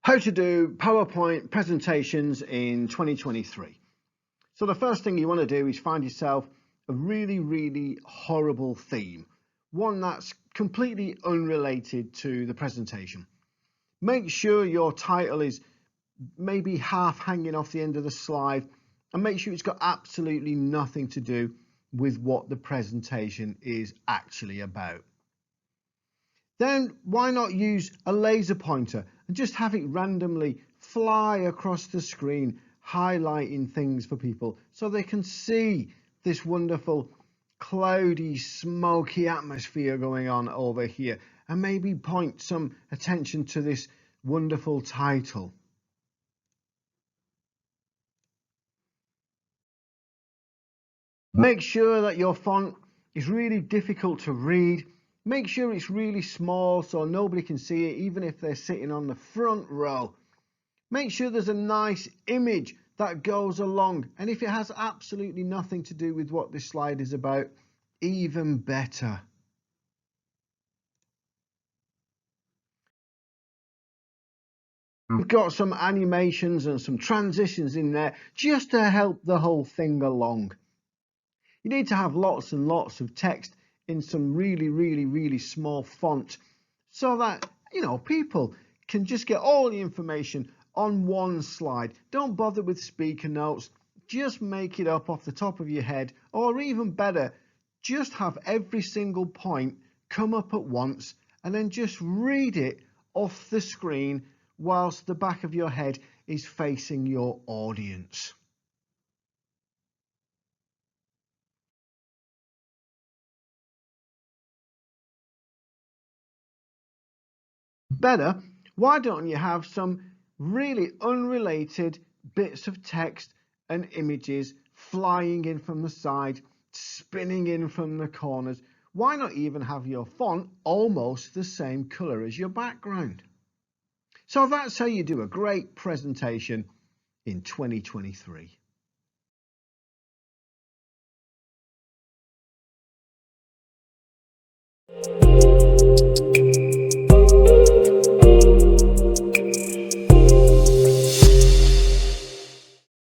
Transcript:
How to do PowerPoint presentations in 2023. So the first thing you want to do is find yourself a really horrible theme, one that's completely unrelated to the presentation. Make sure your title is maybe half hanging off the end of the slide, and make sure it's got absolutely nothing to do with what the presentation is actually about. Then why not use a laser pointer and just have it randomly fly across the screen, highlighting things for people so they can see this wonderful cloudy, smoky atmosphere going on over here, and maybe point some attention to this wonderful title. Make sure that your font is really difficult to read. Make sure it's really small so nobody can see it, even if they're sitting on the front row. Make sure there's a nice image that goes along, and if it has absolutely nothing to do with what this slide is about, even better. We've got some animations and some transitions in there just to help the whole thing along. You need to have lots and lots of text in some really small font so that, people can just get all the information on one slide. Don't bother with speaker notes. Just make it up off the top of your head, or even better, just have every single point come up at once and then just read it off the screen whilst the back of your head is facing your audience. Better, why don't you have some really unrelated bits of text and images flying in from the side, spinning in from the corners? Why not even have your font almost the same color as your background? So that's how you do a great presentation in 2023.